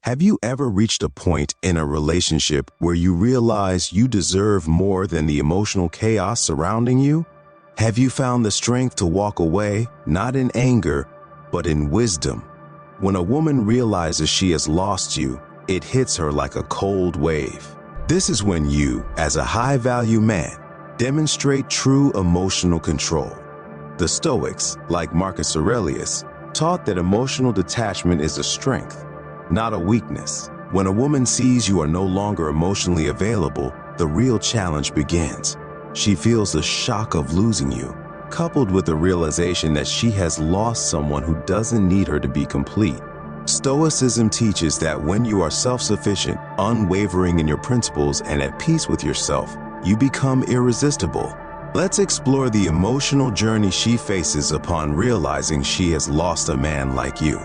Have you ever reached a point in a relationship where you realize you deserve more than the emotional chaos surrounding you? Have you found the strength to walk away, not in anger, but in wisdom? When a woman realizes she has lost you, it hits her like a cold wave. This is when you, as a high-value man, demonstrate true emotional control. The Stoics, like Marcus Aurelius, taught that emotional detachment is a strength, not a weakness. When a woman sees you are no longer emotionally available, the real challenge begins. She feels the shock of losing you, coupled with the realization that she has lost someone who doesn't need her to be complete. Stoicism teaches that when you are self-sufficient, unwavering in your principles, and at peace with yourself, you become irresistible. Let's explore the emotional journey she faces upon realizing she has lost a man like you.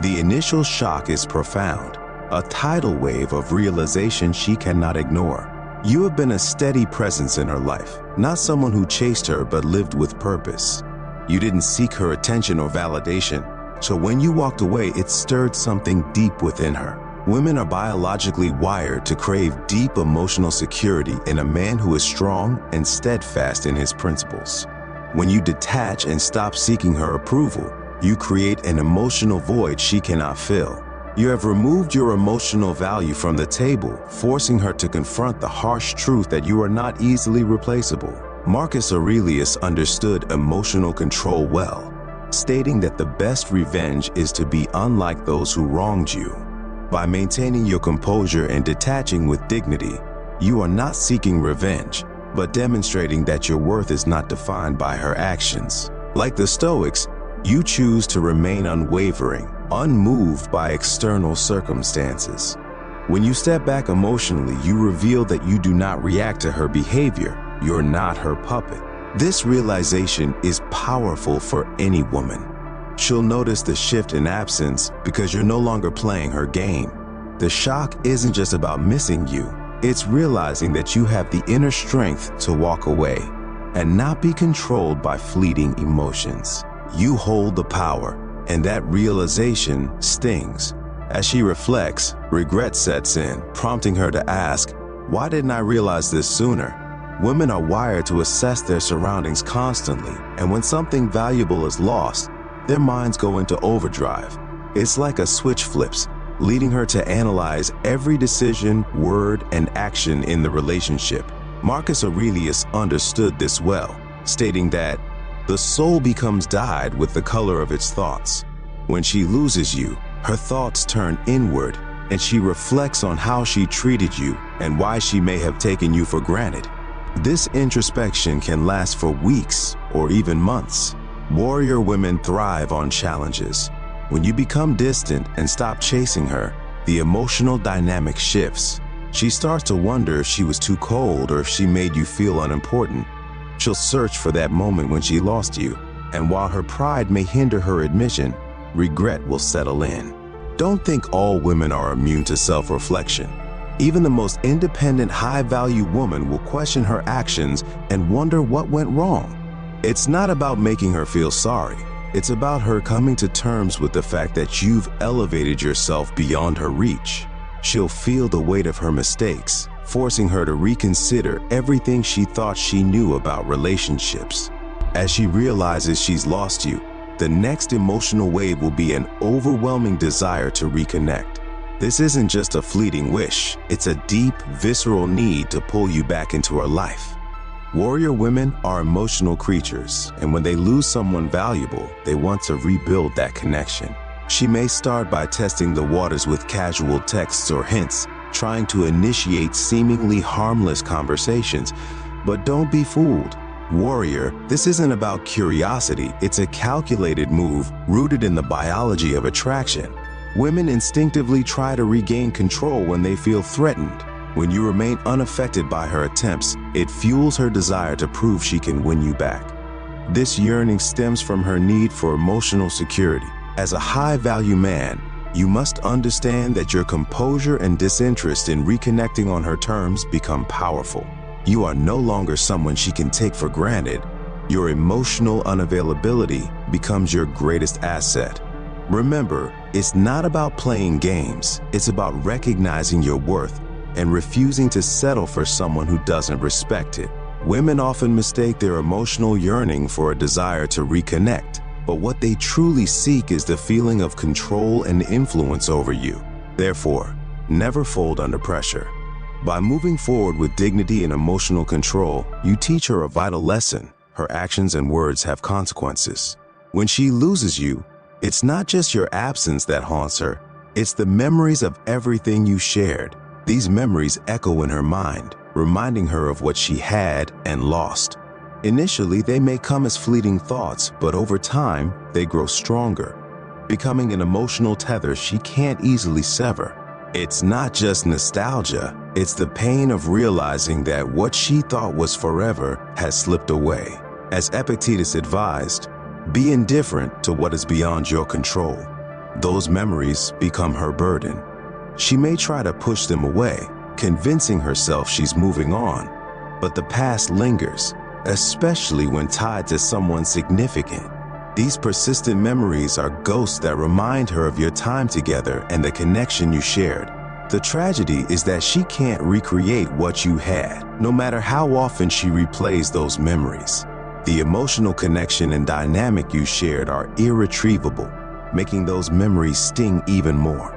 The initial shock is profound, a tidal wave of realization she cannot ignore. You have been a steady presence in her life, not someone who chased her but lived with purpose. You didn't seek her attention or validation, so when you walked away, it stirred something deep within her. Women are biologically wired to crave deep emotional security in a man who is strong and steadfast in his principles. When you detach and stop seeking her approval, you create an emotional void she cannot fill. You have removed your emotional value from the table, forcing her to confront the harsh truth that you are not easily replaceable. Marcus Aurelius understood emotional control well, stating that the best revenge is to be unlike those who wronged you. By maintaining your composure and detaching with dignity, you are not seeking revenge, but demonstrating that your worth is not defined by her actions. Like the Stoics, you choose to remain unwavering, unmoved by external circumstances. When you step back emotionally, you reveal that you do not react to her behavior. You're not her puppet. This realization is powerful for any woman. She'll notice the shift in absence because you're no longer playing her game. The shock isn't just about missing you. It's realizing that you have the inner strength to walk away and not be controlled by fleeting emotions. You hold the power, and that realization stings. As she reflects, regret sets in, prompting her to ask, "Why didn't I realize this sooner?" Women are wired to assess their surroundings constantly, and when something valuable is lost, their minds go into overdrive. It's like a switch flips, leading her to analyze every decision, word, and action in the relationship. Marcus Aurelius understood this well, stating that the soul becomes dyed with the color of its thoughts. When she loses you, her thoughts turn inward, and she reflects on how she treated you and why she may have taken you for granted. This introspection can last for weeks or even months. Warrior women thrive on challenges. When you become distant and stop chasing her, the emotional dynamic shifts. She starts to wonder if she was too cold or if she made you feel unimportant. She'll search for that moment when she lost you, and while her pride may hinder her admission, regret will settle in. Don't think all women are immune to self-reflection. Even the most independent, high-value woman will question her actions and wonder what went wrong. It's not about making her feel sorry. It's about her coming to terms with the fact that you've elevated yourself beyond her reach. She'll feel the weight of her mistakes, forcing her to reconsider everything she thought she knew about relationships. As she realizes she's lost you, the next emotional wave will be an overwhelming desire to reconnect. This isn't just a fleeting wish, it's a deep, visceral need to pull you back into her life. Warrior women are emotional creatures, and when they lose someone valuable, they want to rebuild that connection. She may start by testing the waters with casual texts or hints, trying to initiate seemingly harmless conversations. But don't be fooled. Warrior, this isn't about curiosity, it's a calculated move rooted in the biology of attraction. Women instinctively try to regain control when they feel threatened. When you remain unaffected by her attempts, it fuels her desire to prove she can win you back. This yearning stems from her need for emotional security. As a high-value man, you must understand that your composure and disinterest in reconnecting on her terms become powerful. You are no longer someone she can take for granted. Your emotional unavailability becomes your greatest asset. Remember, it's not about playing games, it's about recognizing your worth and refusing to settle for someone who doesn't respect it. Women often mistake their emotional yearning for a desire to reconnect, but what they truly seek is the feeling of control and influence over you. Therefore, never fold under pressure. By moving forward with dignity and emotional control, you teach her a vital lesson. Her actions and words have consequences. When she loses you, it's not just your absence that haunts her, it's the memories of everything you shared. These memories echo in her mind, reminding her of what she had and lost. Initially, they may come as fleeting thoughts, but over time, they grow stronger, becoming an emotional tether she can't easily sever. It's not just nostalgia, it's the pain of realizing that what she thought was forever has slipped away. As Epictetus advised, be indifferent to what is beyond your control. Those memories become her burden. She may try to push them away, convincing herself she's moving on, but the past lingers, especially when tied to someone significant. These persistent memories are ghosts that remind her of your time together and the connection you shared. The tragedy is that she can't recreate what you had, no matter how often she replays those memories. The emotional connection and dynamic you shared are irretrievable, making those memories sting even more.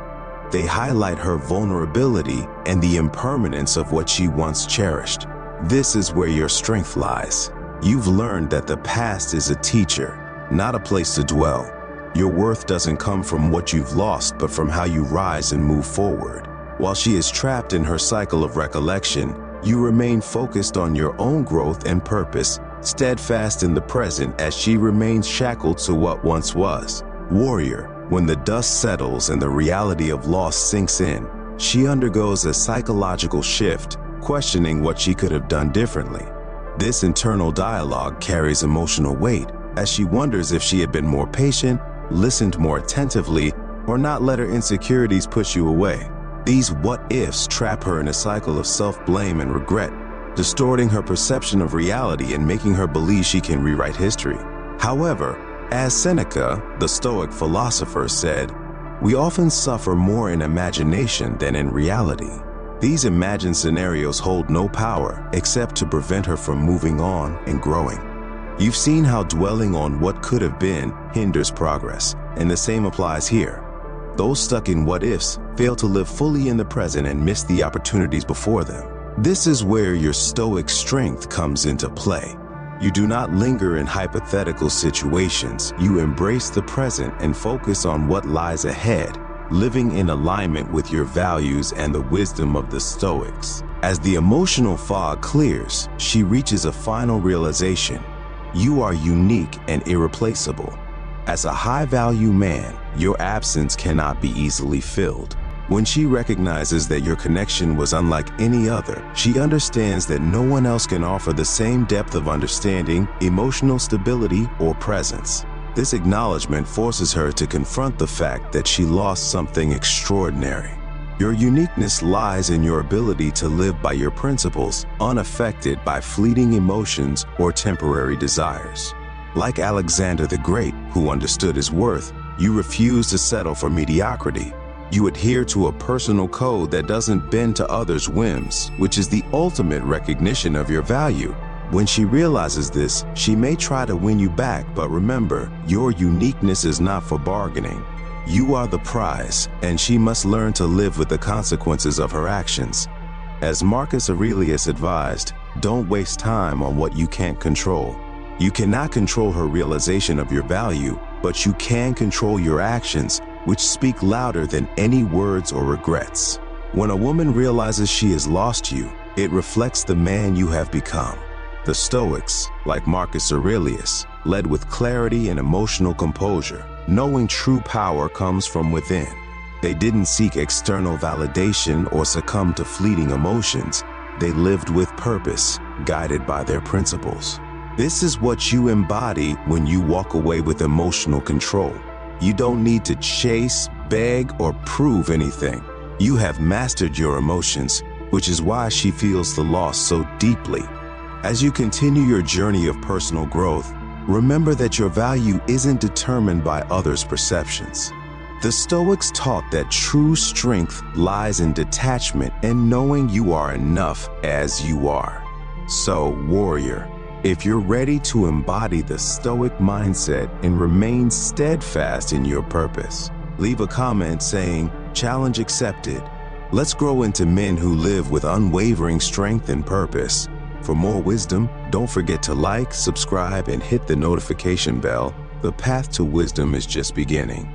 They highlight her vulnerability and the impermanence of what she once cherished. This is where your strength lies. You've learned that the past is a teacher, not a place to dwell. Your worth doesn't come from what you've lost, but from how you rise and move forward. While she is trapped in her cycle of recollection, you remain focused on your own growth and purpose, steadfast in the present as she remains shackled to what once was. Warrior, when the dust settles and the reality of loss sinks in, she undergoes a psychological shift, questioning what she could have done differently. This internal dialogue carries emotional weight, as she wonders if she had been more patient, listened more attentively, or not let her insecurities push you away. These what-ifs trap her in a cycle of self-blame and regret, distorting her perception of reality and making her believe she can rewrite history. However, as Seneca, the Stoic philosopher, said, we often suffer more in imagination than in reality. These imagined scenarios hold no power except to prevent her from moving on and growing. You've seen how dwelling on what could have been hinders progress, and the same applies here. Those stuck in what-ifs fail to live fully in the present and miss the opportunities before them. This is where your stoic strength comes into play. You do not linger in hypothetical situations. You embrace the present and focus on what lies ahead, living in alignment with your values and the wisdom of the Stoics. As the emotional fog clears, she reaches a final realization. You are unique and irreplaceable. As a high-value man, your absence cannot be easily filled. When she recognizes that your connection was unlike any other, she understands that no one else can offer the same depth of understanding, emotional stability, or presence. This acknowledgement forces her to confront the fact that she lost something extraordinary. Your uniqueness lies in your ability to live by your principles, unaffected by fleeting emotions or temporary desires. Like Alexander the Great, who understood his worth, you refuse to settle for mediocrity. You adhere to a personal code that doesn't bend to others' whims, which is the ultimate recognition of your value. When she realizes this, she may try to win you back, but remember, your uniqueness is not for bargaining. You are the prize, and she must learn to live with the consequences of her actions. As Marcus Aurelius advised, don't waste time on what you can't control. You cannot control her realization of your value, but you can control your actions, which speak louder than any words or regrets. When a woman realizes she has lost you, it reflects the man you have become. The Stoics, like Marcus Aurelius, led with clarity and emotional composure, knowing true power comes from within. They didn't seek external validation or succumb to fleeting emotions. They lived with purpose, guided by their principles. This is what you embody when you walk away with emotional control. You don't need to chase, beg, or prove anything. You have mastered your emotions, which is why she feels the loss so deeply. As you continue your journey of personal growth, remember that your value isn't determined by others' perceptions. The Stoics taught that true strength lies in detachment and knowing you are enough as you are. So, warrior, if you're ready to embody the Stoic mindset and remain steadfast in your purpose, leave a comment saying, "Challenge accepted." Let's grow into men who live with unwavering strength and purpose. For more wisdom, don't forget to like, subscribe, and hit the notification bell. The path to wisdom is just beginning.